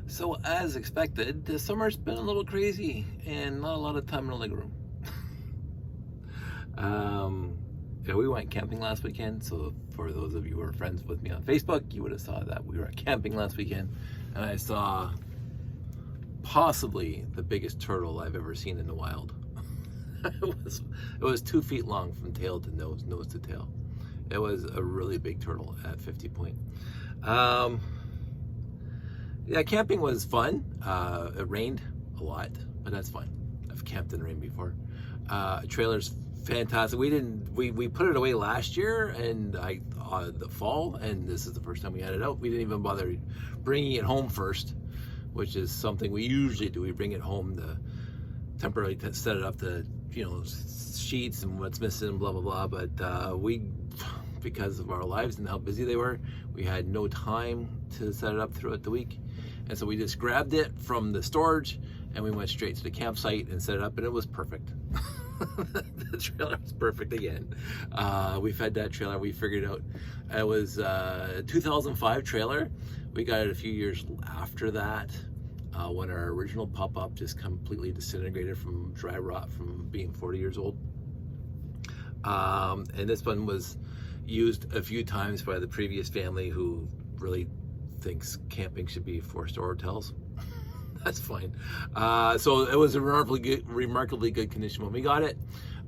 So as expected, this summer's been a little crazy and not a lot of time in the living room. um, yeah, we went camping last weekend. So for those of you who are friends with me on Facebook, you would have saw that we were camping last weekend, and I saw possibly the biggest turtle I've ever seen in the wild. it was 2 feet long from tail to nose to tail. It was a really big turtle at 50 point. Yeah, camping was fun. It rained a lot, but that's fine. I've camped in rain before. Trailer's fantastic. We put it away last year and the fall, and this is the first time we had it out. We didn't even bother bringing it home first, which is something we usually do. We bring it home to temporarily set it up to, sheets and what's missing, blah, blah, blah. But because of our lives and how busy they were, we had no time to set it up throughout the week. And so we just grabbed it from the storage and we went straight to the campsite and set it up, and it was perfect. The trailer was perfect again. We fed that trailer, we figured out. It was a 2005 trailer. We got it a few years after that, when our original pop-up just completely disintegrated from dry rot from being 40 years old. And this one was used a few times by the previous family who really thinks camping should be 4-star hotels. That's fine. So it was a remarkably good condition when we got it,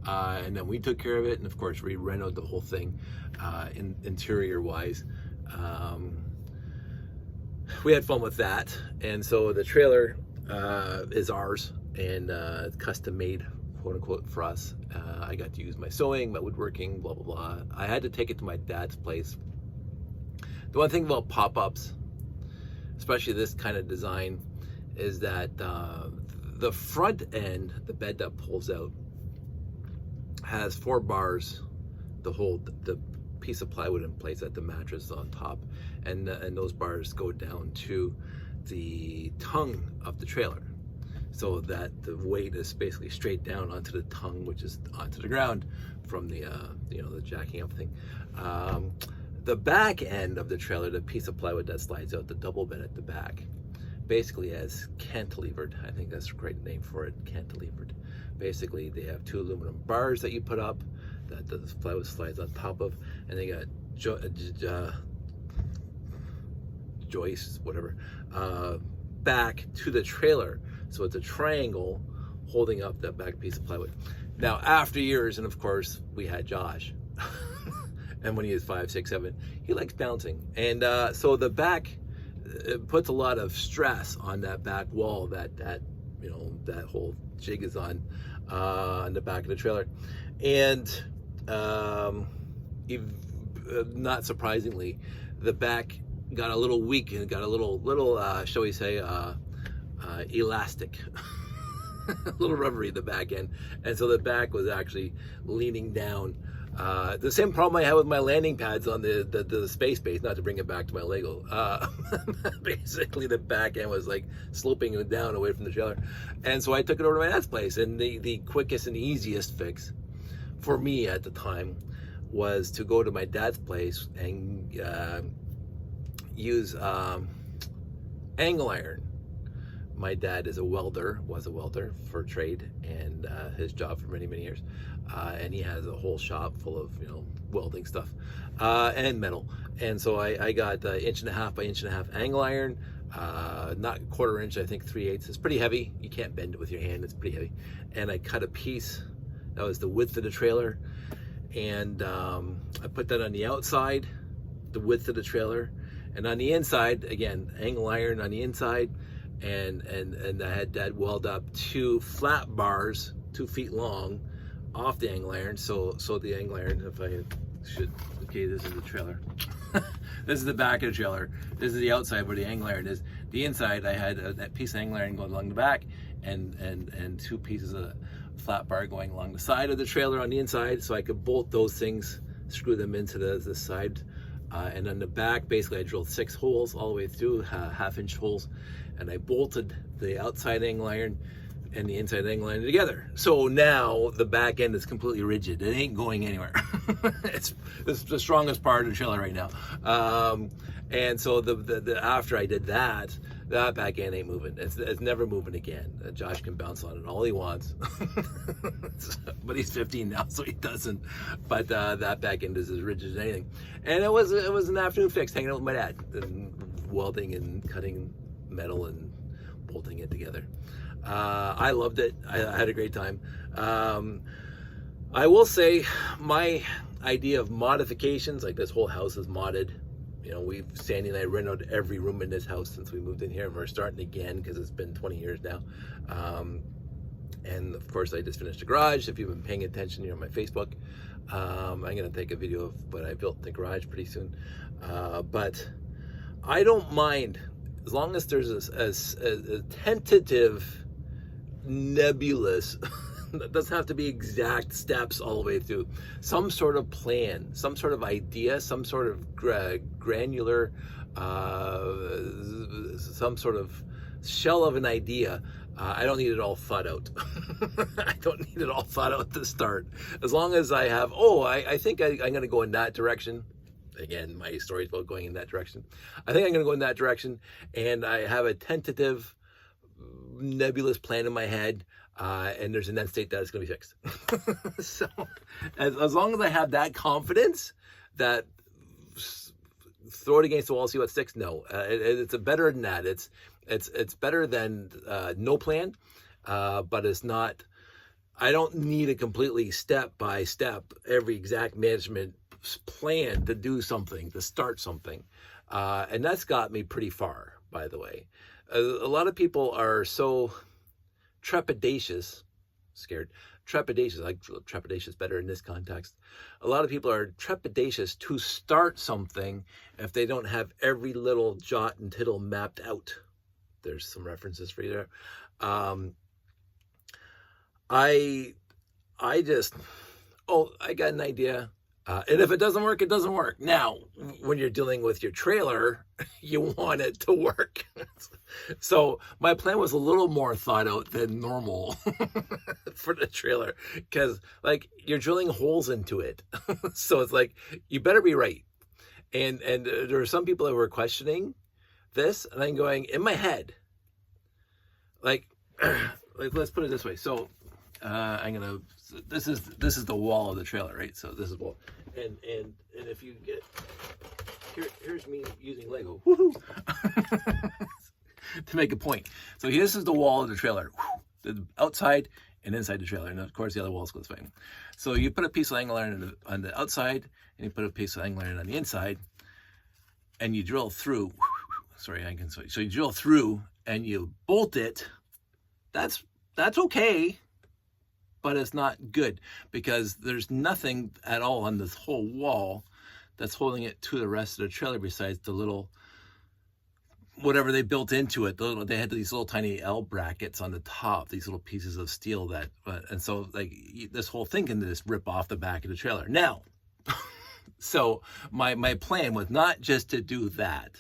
and then we took care of it, and of course we renovated the whole thing, interior wise. We had fun with that, and so the trailer is ours and custom made, quote unquote, for us. I got to use my sewing, my woodworking, blah blah blah. I had to take it to my dad's place. The one thing about pop-ups, especially this kind of design, is that the front end, the bed that pulls out, has 4 bars to hold the piece of plywood in place at the mattress on top, and those bars go down to the tongue of the trailer, so that the weight is basically straight down onto the tongue, which is onto the ground from the the jacking up thing. The back end of the trailer, the piece of plywood that slides out, the double bed at the back, basically has cantilevered. I think that's a great name for it, cantilevered. Basically, they have 2 aluminum bars that you put up that the plywood slides on top of, and they got joists, whatever, back to the trailer. So it's a triangle holding up that back piece of plywood. Now, after years, and of course, we had Josh, and when he was 5, 6, 7, he likes bouncing. And so the back, it puts a lot of stress on that back wall that whole jig is on the back of the trailer. And not surprisingly, the back got a little weak and got a little shall we say, elastic. A little rubbery, the back end, and so the back was actually leaning down. The same problem I had with my landing pads on the space base, not to bring it back to my Lego. Basically, the back end was like sloping down away from the trailer. And so I took it over to my dad's place, and the quickest and easiest fix for me at the time was to go to my dad's place and use angle iron. My dad was a welder for trade, and his job for many, many years. And he has a whole shop full of, welding stuff and metal. And so I got 1.5 by 1.5 angle iron, not 1/4 inch, I think 3/8. It's pretty heavy. You can't bend it with your hand. It's pretty heavy. And I cut a piece that was the width of the trailer, and I put that on the outside, the width of the trailer, and on the inside, again, angle iron on the inside. And I had Dad weld up 2 flat bars, 2 feet long, off the angle iron. So the angle iron, if I should, okay, this is the trailer. This is the back of the trailer. This is the outside where the angle iron is. The inside, I had that piece of angle iron going along the back, and 2 pieces of flat bar going along the side of the trailer on the inside, so I could bolt those things, screw them into the side. And on the back, basically, I drilled 6 holes all the way through, 1/2-inch holes, and I bolted the outside angle iron and the inside angle iron together. So now the back end is completely rigid. It ain't going anywhere. It's the strongest part of the trailer right now. And so the after I did that, that back end ain't moving. It's never moving again. Josh can bounce on it all he wants, but he's 15 now, so he doesn't. But that back end is as rigid as anything. And it was an afternoon fix, hanging out with my dad, and welding and cutting metal and bolting it together. I loved it. I had a great time. I will say my idea of modifications, like this whole house is modded. You know, Sandy and I renovated every room in this house since we moved in here, and we're starting again because it's been 20 years now. And of course, I just finished the garage. If you've been paying attention, you're on my Facebook. I'm going to take a video of what I built in the garage pretty soon. But I don't mind as long as there's a tentative, nebulous, it doesn't have to be exact steps all the way through, some sort of plan, some sort of idea, some sort of granular, some sort of shell of an idea. I don't need it all thought out. I don't need it all thought out to start. As long as I have, I think I'm going to go in that direction. Again, my story is about going in that direction. I think I'm going to go in that direction, and I have a tentative, nebulous plan in my head, and there's an end state that it's going to be fixed. So, as long as I have that confidence, that throw it against the wall, see what sticks. No, it's better than that. It's better than no plan, but it's not. I don't need a completely step by step, every exact management plan to do something, to start something, and that's got me pretty far. By the way, a lot of people are so trepidatious, scared. Trepidatious, like trepidatious better in this context. A lot of people are trepidatious to start something if they don't have every little jot and tittle mapped out. There's some references for you there. I got an idea. And if it doesn't work, it doesn't work. Now, when you're dealing with your trailer, you want it to work. So my plan was a little more thought out than normal for the trailer, because like you're drilling holes into it. So it's like, you better be right. And there were some people that were questioning this, and I'm going in my head, like let's put it this way. So this is the wall of the trailer, right? So this is wall, and if you get here's me using Lego to make a point. So this is the wall of the trailer, the outside and inside the trailer, and of course the other walls go this way. So you put a piece of angle iron on the outside, and you put a piece of angle iron on the inside, and you drill through. So you drill through and you bolt it. That's okay, but it's not good, because there's nothing at all on this whole wall that's holding it to the rest of the trailer besides the little, whatever they built into it. They had these little tiny L brackets on the top, these little pieces of steel and so like this whole thing can just rip off the back of the trailer. Now, so my plan was not just to do that.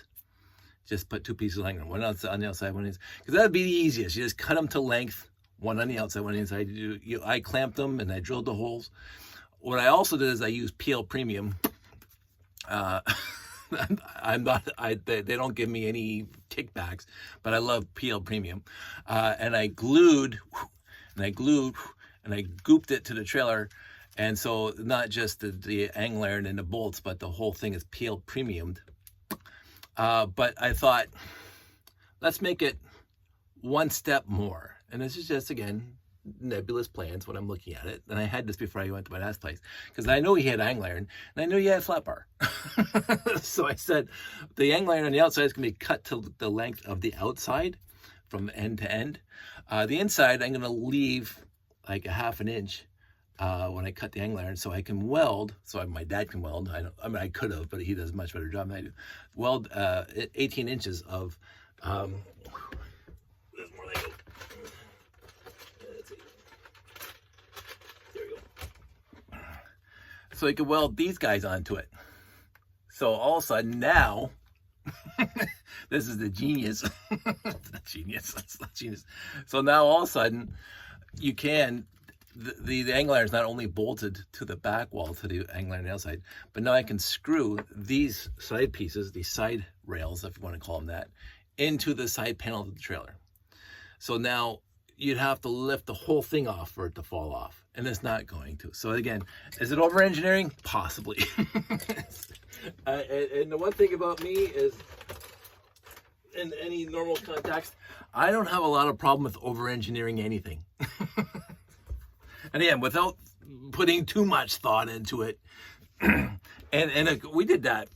Just put two pieces of length, one on the outside, one inside, because that would be the easiest. You just cut them to length, one on the outside, one on the inside. I clamped them and I drilled the holes. What I also did is I used PL Premium. They don't give me any kickbacks, but I love PL Premium. And I glued, and I gooped it to the trailer. And so not just the angle iron and the bolts, but the whole thing is PL Premiumed. But I thought, let's make it one step more. And this is just, again, nebulous plans when I'm looking at it. And I had this before I went to my dad's place, because I know he had angle iron, and I knew he had flat bar. So I said, the angle iron on the outside is going to be cut to the length of the outside from end to end. The inside, I'm going to leave like a half an inch when I cut the angle iron, so I can weld. So my dad can weld. I could have, but he does a much better job than I do. Weld 18 inches of. There's more Lego. Let's see. There we go. So I could weld these guys onto it. So all of a sudden now, this is the genius. It's not genius. That's not genius. So now all of a sudden, you can. The angle iron is not only bolted to the back wall, to the angle iron on the outside, but now I can screw these side pieces, these side rails, if you want to call them that, into the side panel of the trailer. So now you'd have to lift the whole thing off for it to fall off, and it's not going to. So again, is it over engineering? Possibly. And the one thing about me is, in any normal context, I don't have a lot of problem with over engineering anything. And again, without putting too much thought into it. We did that.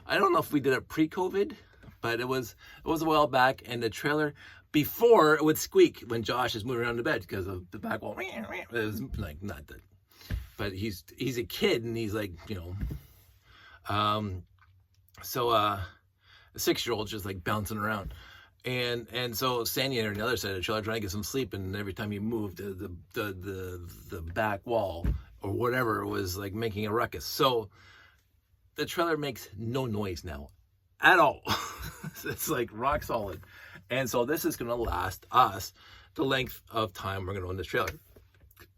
I don't know if we did it pre-COVID, but it was a while back, and the trailer, before it would squeak when Josh is moving around the bed because of the back wall. It was like not that, but he's a kid, and he's like, so a 6-year-old just like bouncing around, and so Sandy on the other side of the trailer trying to get some sleep, and every time he moved, the back wall or whatever was like making a ruckus. So the trailer makes no noise now at all. It's like rock solid. And so this is going to last us the length of time we're going to own this trailer.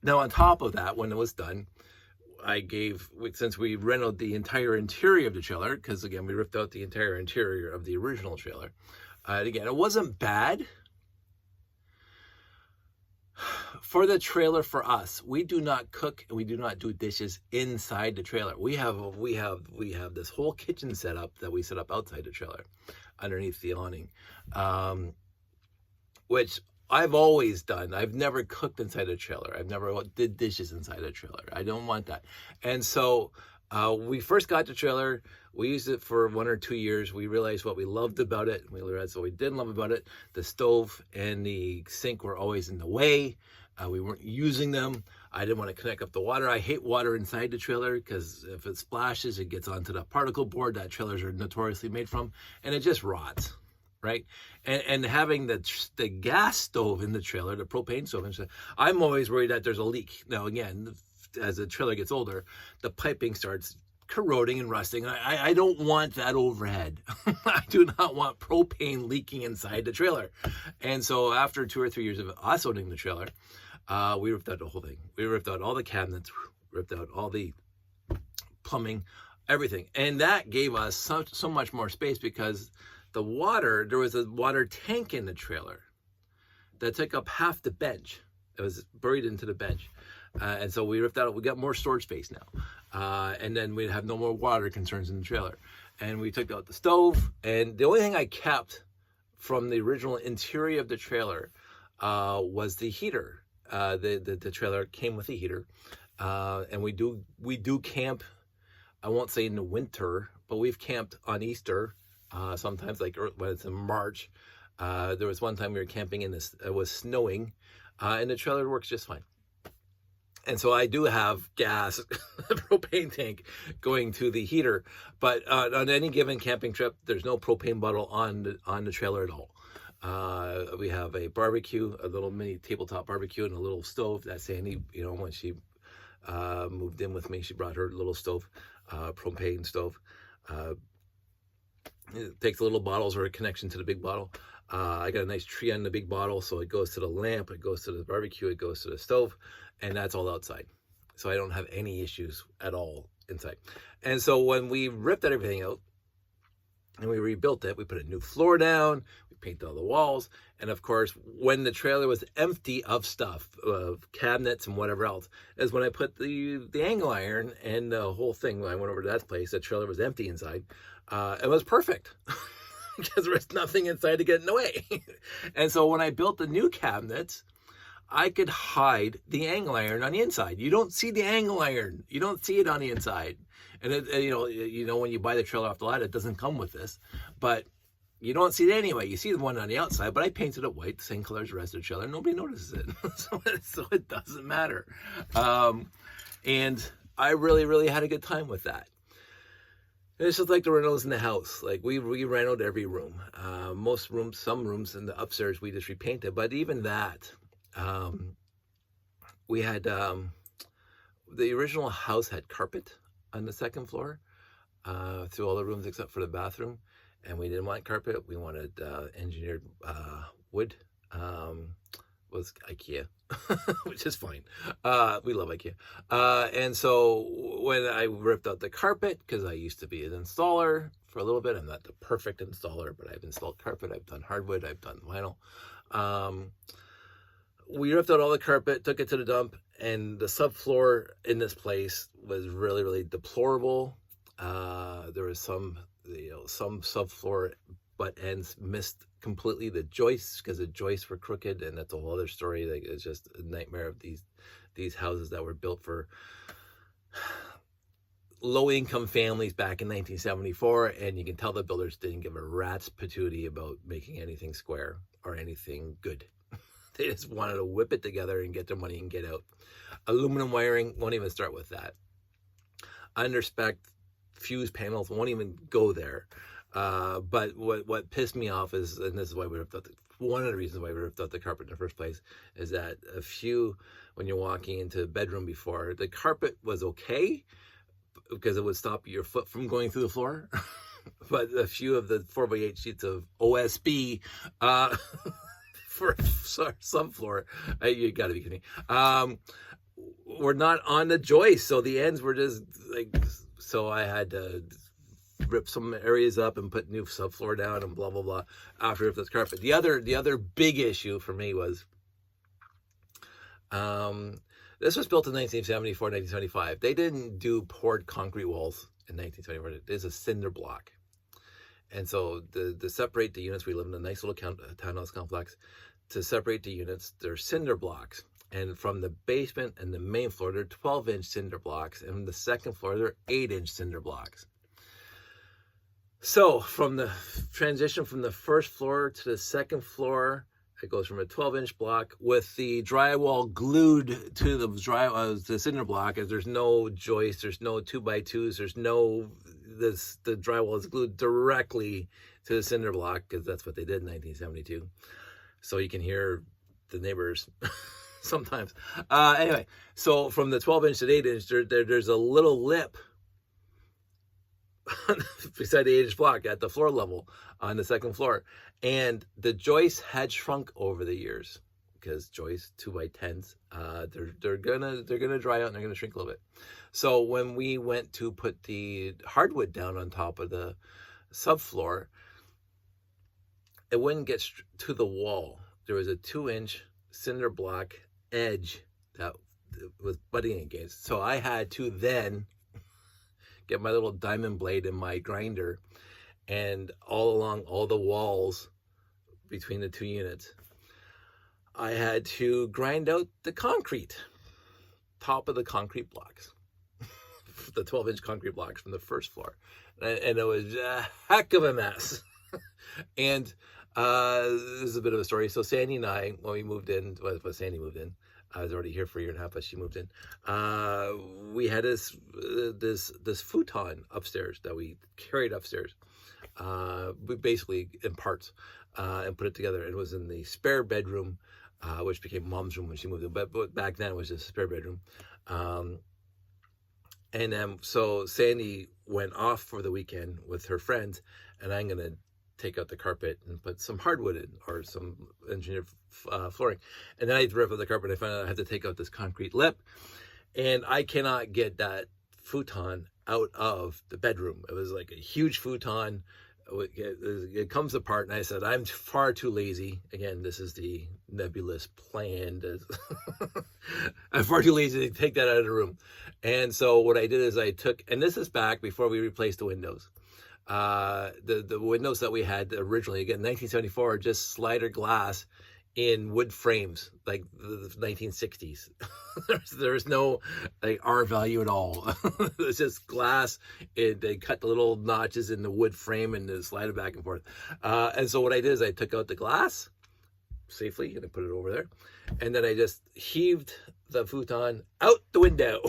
Now, on top of that, when it was done, since we renovated the entire interior of the trailer, because again, we ripped out the entire interior of the original trailer. Again, it wasn't bad. For the trailer, for us, we do not cook and we do not do dishes inside the trailer. We have this whole kitchen set up that we set up outside the trailer, underneath the awning, which I've always done. I've never cooked inside a trailer. I've never did dishes inside a trailer. I don't want that. And so we first got the trailer. We used it for 1 or 2 years. We realized what we loved about it. We realized what we didn't love about it. The stove and the sink were always in the way. We weren't using them. I didn't want to connect up the water. I hate water inside the trailer because if it splashes, it gets onto the particle board that trailers are notoriously made from, and it just rots, right? And having the gas stove in the trailer, the propane stove, I'm always worried that there's a leak. Now, again, as the trailer gets older, the piping starts corroding and rusting. I don't want that overhead. I do not want propane leaking inside the trailer. And so after 2 or 3 years of us owning the trailer, we ripped out the whole thing. We ripped out all the cabinets, ripped out all the plumbing, everything. And that gave us so much more space because there was a water tank in the trailer that took up half the bench. It was buried into the bench. And so we ripped out, we got more storage space now. And then we'd have no more water concerns in the trailer. And we took out the stove. And the only thing I kept from the original interior of the trailer was the heater. The trailer came with a heater. And we do camp, I won't say in the winter, but we've camped on Easter, sometimes like when it's in March. There was one time we were camping in this, it was snowing, and the trailer works just fine. And so I do have gas, propane tank going to the heater, but on any given camping trip, there's no propane bottle on the trailer at all. We have a barbecue, a little mini tabletop barbecue, and a little stove that Sandy, when she moved in with me, she brought her little stove, propane stove. It takes the little bottles or a connection to the big bottle. I got a nice tree on the big bottle, so it goes to the lamp, it goes to the barbecue, it goes to the stove, and that's all outside. So I don't have any issues at all inside. And so when we ripped everything out and we rebuilt it, we put a new floor down, we painted all the walls, and of course, when the trailer was empty of stuff, of cabinets and whatever else, is when I put the angle iron and the whole thing. When I went over to that place, the trailer was empty inside. It was perfect because there was nothing inside to get in the way. And so when I built the new cabinets, I could hide the angle iron on the inside. You don't see the angle iron. You don't see it on the inside. And when you buy the trailer off the lot, it doesn't come with this, but you don't see it anyway. You see the one on the outside, but I painted it white, the same color as the rest of the trailer. Nobody notices it. so it doesn't matter. And I really, really had a good time with that. It's just like the rentals in the house. Like we renovated every room. Most rooms, some rooms in the upstairs, we just repainted. But even that, we had, the original house had carpet on the second floor, through all the rooms except for the bathroom. And we didn't want carpet. We wanted, engineered, wood, was IKEA, which is fine. We love IKEA. And so when I ripped out the carpet, because I used to be an installer for a little bit. I'm not the perfect installer, but I've installed carpet, I've done hardwood, I've done vinyl. We ripped out all the carpet, took it to the dump, and the subfloor in this place was really, really deplorable. There was some subfloor butt ends missed completely, the joists, because the joists were crooked, and that's a whole other story. Like, it's just a nightmare of these houses that were built for low-income families back in 1974, and you can tell the builders didn't give a rat's patootie about making anything square or anything good. They just wanted to whip it together and get their money and get out. Aluminum wiring, won't even start with that. Underspec fuse panels, won't even go there. But what pissed me off is, and this is why we ripped out one of the reasons why we ripped out the carpet in the first place, is that when you're walking into the bedroom before, the carpet was okay because it would stop your foot from going through the floor. But a few of the 4x8 sheets of OSB, for subfloor, you gotta be kidding me, were not on the joist, so the ends were just like, so I had to rip some areas up and put new subfloor down and blah blah blah after ripped this carpet. The other big issue for me was, this was built in 1974, 1975. They didn't do poured concrete walls in 1974. There's a cinder block. And so to separate the units, we live in a nice little townhouse complex. To separate the units, they're cinder blocks. And from the basement and the main floor, they're 12-inch cinder blocks. And the second floor, they're 8-inch cinder blocks. So from the transition from the first floor to the second floor, it goes from a 12-inch block with the drywall glued to the cinder block, as there's no joist, there's no 2x2s, the drywall is glued directly to the cinder block, because that's what they did in 1972. So you can hear the neighbors sometimes. Anyway, so from the 12-inch to the 8-inch, there's a little lip beside the 8-inch block at the floor level on the second floor. And the joists had shrunk over the years, because joists 2x10s, they're gonna dry out and they're gonna shrink a little bit. So when we went to put the hardwood down on top of the subfloor, it wouldn't get to the wall. There was a 2-inch cinder block edge that was butting against. So I had to then get my little diamond blade in my grinder, and all along all the walls between the two units, I had to grind out the concrete, top of the concrete blocks, the 12-inch concrete blocks from the first floor. And it was a heck of a mess. And this is a bit of a story. So Sandy and I, when we moved in, when Sandy moved in, I was already here for a year and a half, but she moved in. We had this futon upstairs that we carried upstairs. We basically in parts, and put it together. It was in the spare bedroom, which became Mom's room when she moved in. But back then it was just a spare bedroom. And then so Sandy went off for the weekend with her friends, and I'm gonna take out the carpet and put some hardwood in, or some engineered flooring. And then I rip out the carpet. I found out I had to take out this concrete lip, and I cannot get that futon out of the bedroom. It was like a huge futon. It comes apart, and I said, I'm far too lazy. Again, this is the nebulous plan. I'm far too lazy to take that out of the room. And so what I did is I took, and this is back before we replaced the windows. The windows that we had originally, again, 1974, just slider glass in wood frames, like the 1960s. there was no like R value at all. It was just glass. They cut the little notches in the wood frame and then slide it back and forth. And so what I did is I took out the glass safely and I put it over there. And then I just heaved the futon out the window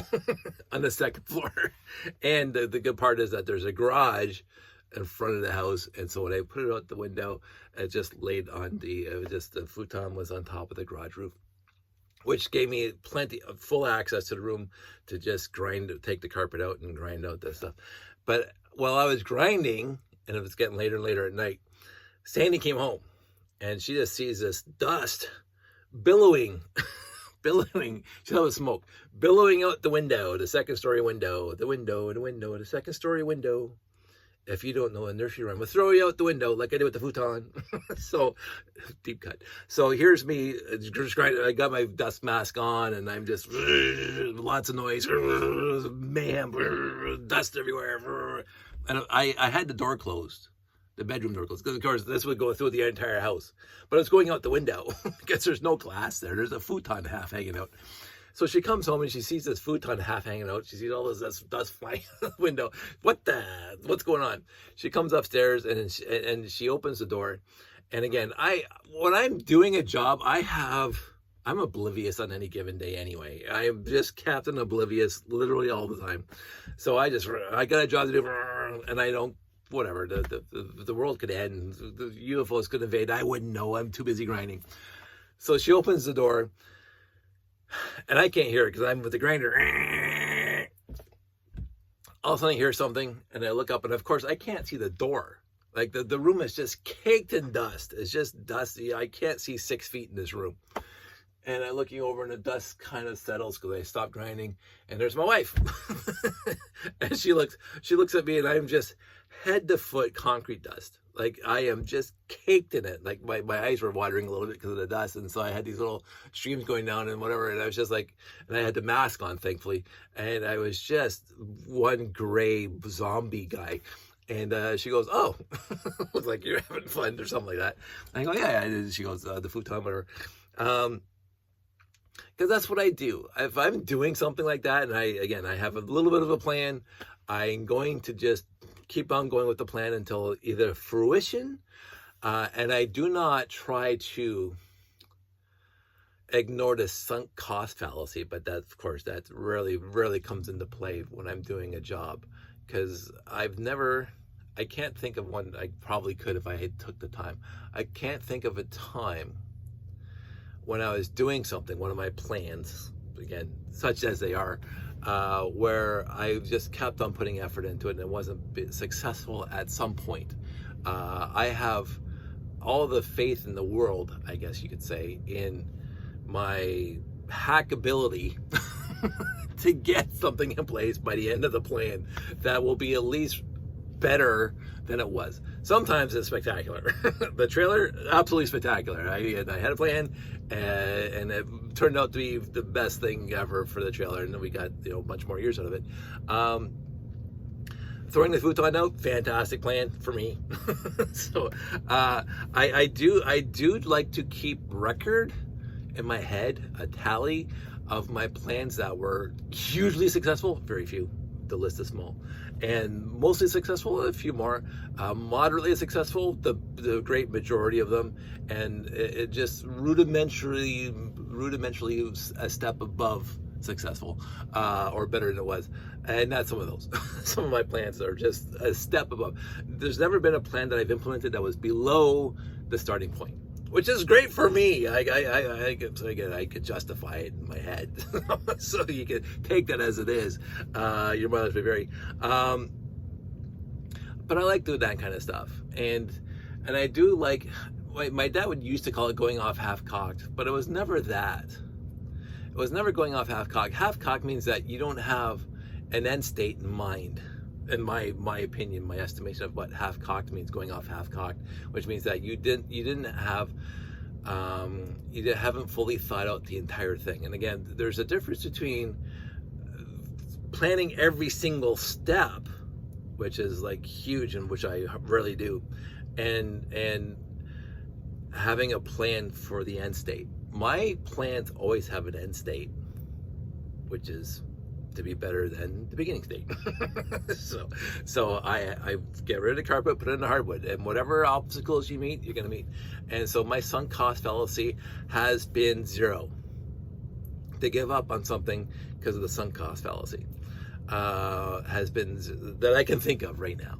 on the second floor. And the good part is that there's a garage in front of the house, and so when I put it out the window, it just laid on the futon was on top of the garage roof, which gave me plenty of full access to the room to just take the carpet out and grind out that stuff. But while I was grinding, and it was getting later and later at night, Sandy came home, and she just sees this dust billowing. She saw the smoke billowing out the window, the second story window, the second story window. if you don't know a nursery rhyme, we'll throw you out the window like I did with the futon. So, deep cut. So here's me, I got my dust mask on, and I'm just, lots of noise, mayhem, dust everywhere. And I had the door closed, the bedroom door closed, because of course this would go through the entire house. But it's going out the window, because there's no glass there. There's a futon half hanging out. So she comes home and she sees this futon half hanging out. She sees all this dust flying out the window. What's going on? She comes upstairs and she opens the door. And again, when I'm doing a job, I'm oblivious on any given day anyway. I am just Captain Oblivious literally all the time. So I got a job to do, and I don't, whatever, the world could end, the UFOs could invade. I wouldn't know. I'm too busy grinding. So she opens the door. And I can't hear it because I'm with the grinder. All of a sudden I hear something, and I look up, and of course I can't see the door. Like the room is just caked in dust. It's just dusty. I can't see 6 feet in this room. And I'm looking over, and the dust kind of settles because I stopped grinding. And there's my wife. And she looks at me, and I'm just head to foot concrete dust. Like I am just caked in it. Like my eyes were watering a little bit because of the dust. And so I had these little streams going down and whatever. And I was just like, and I had the mask on, thankfully. And I was just one gray zombie guy. And she goes, oh, looks like you're having fun or something like that. And I go, yeah. And she goes, the futon, whatever. Because that's what I do. If I'm doing something like that, and I have a little bit of a plan, I'm going to just keep on going with the plan until either fruition, and I do not try to ignore the sunk cost fallacy, but that, of course, that rarely comes into play when I'm doing a job, because I can't think of one. I probably could if I had took the time. I can't think of a time when I was doing something, one of my plans, again, such as they are, where I just kept on putting effort into it and it wasn't successful at some point. I have all the faith in the world, I guess you could say, in my hack ability to get something in place by the end of the plan that will be at least better than it was. Sometimes it's spectacular. The trailer, absolutely spectacular. I had a plan, and it turned out to be the best thing ever for the trailer, and then we got much more years out of it. Throwing the futon out, fantastic plan for me. So I do like to keep record in my head, a tally of my plans that were hugely successful, very few. The list is small, and mostly successful, a few more, moderately successful, the great majority of them, and it just rudimentarily a step above successful, or better than it was. And not some of those. Some of my plans are just a step above. There's never been a plan that I've implemented that was below the starting point, which is great for me. I could justify it in my head. So you can take that as it is. Your mileage may vary. But I like doing that kind of stuff. And I do like, my dad would used to call it going off half-cocked, but it was never that. It was never going off half-cocked. Half-cocked means that you don't have an end state in mind. In my opinion, my estimation of what half-cocked means, going off half-cocked, which means that you haven't fully thought out the entire thing. And again, there's a difference between planning every single step, which is like huge, and which I rarely do, and having a plan for the end state. My plans always have an end state, which is to be better than the beginning state. so I get rid of the carpet, put it in the hardwood, and whatever obstacles you meet, you're gonna meet. And so my sunk cost fallacy has been 0. To give up on something because of the sunk cost fallacy has been, that I can think of right now.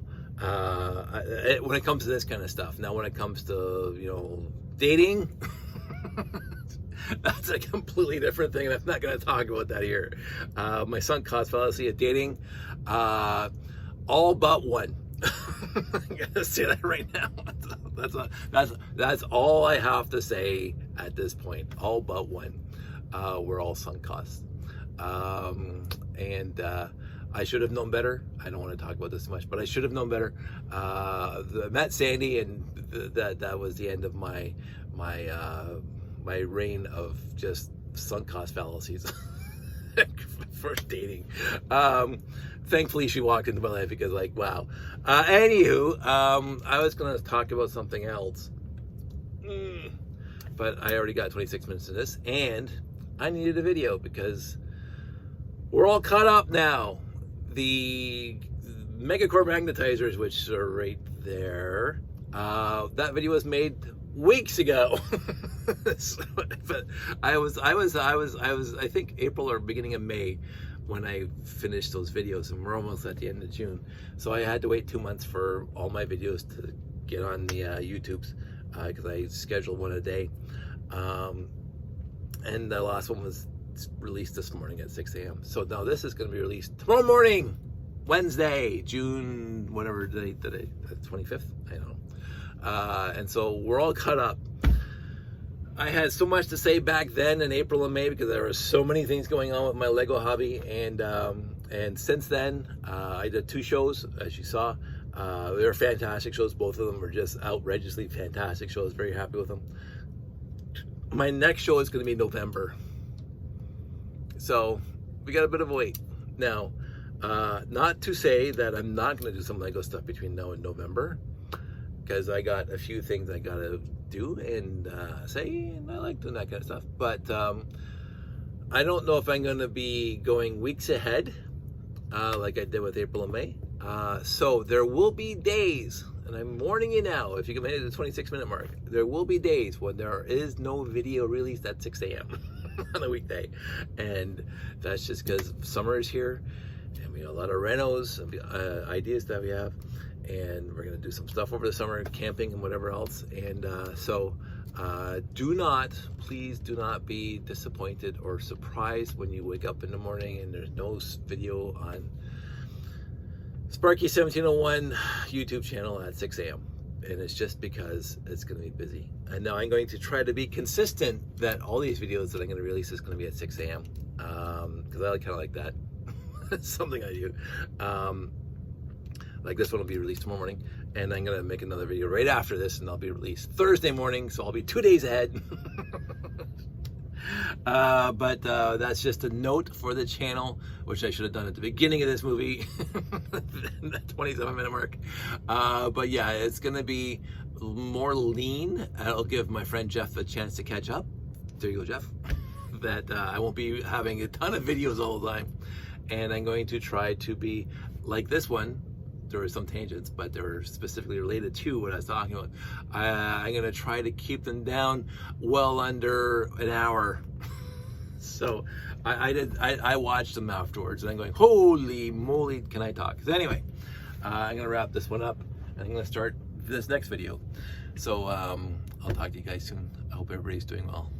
When it comes to this kind of stuff. Now, when it comes to dating. That's a completely different thing, and I'm not going to talk about that here. My sunk cost fallacy of dating, all but one. I'm going to say that right now. That's all I have to say at this point. All but one. We're all sunk costs. I should have known better. I don't want to talk about this much, but I should have known better. Met Sandy, and that was the end of my reign of just sunk cost fallacies for dating. Thankfully, she walked into my life because, like, wow. Anywho, I was gonna talk about something else, but I already got 26 minutes of this, and I needed a video because we're all caught up now. The Megacore magnetizers, which are right there, that video was made weeks ago. But I think April or beginning of May when I finished those videos, and we're almost at the end of June. So I had to wait 2 months for all my videos to get on the YouTubes, because I scheduled one a day. And the last one was released this morning at 6 a.m. So now this is going to be released tomorrow morning, Wednesday, June, whatever date today, the 25th, I don't know. And so we're all caught up. I had so much to say back then in April and May because there were so many things going on with my Lego hobby, and since then I did 2 shows, as you saw. They were fantastic shows. Both of them were just outrageously fantastic shows. Very happy with them. My next show is going to be November. So we got a bit of a wait. Now, not to say that I'm not going to do some Lego stuff between now and November, because I got a few things I got to do and say, and I like doing that kind of stuff. But I don't know if I'm going to be going weeks ahead like I did with April and May. So there will be days, and I'm warning you now, if you can make it to the 26-minute mark, there will be days when there is no video released at 6 a.m. on a weekday, and that's just because summer is here, and we have a lot of renos, ideas that we have, and we're gonna do some stuff over the summer, camping and whatever else. And so please do not be disappointed or surprised when you wake up in the morning and there's no video on Sparky 1701 YouTube channel at 6 a.m. And it's just because it's going to be busy. And now I'm going to try to be consistent that all these videos that I'm going to release is going to be at 6 a.m. Because I kind of like that. It's something I do. Like this one will be released tomorrow morning, and I'm going to make another video right after this, and I'll be released Thursday morning, so I'll be 2 days ahead. But that's just a note for the channel, which I should have done at the beginning of this movie, the 27-minute mark. But yeah, it's going to be more lean. I'll give my friend Jeff a chance to catch up. There you go, Jeff. That I won't be having a ton of videos all the time. And I'm going to try to be like this one. There were some tangents, but they were specifically related to what I was talking about. I'm going to try to keep them down well under an hour. So I watched them afterwards, and I'm going, holy moly, can I talk? So anyway, I'm going to wrap this one up, and I'm going to start this next video. So I'll talk to you guys soon. I hope everybody's doing well.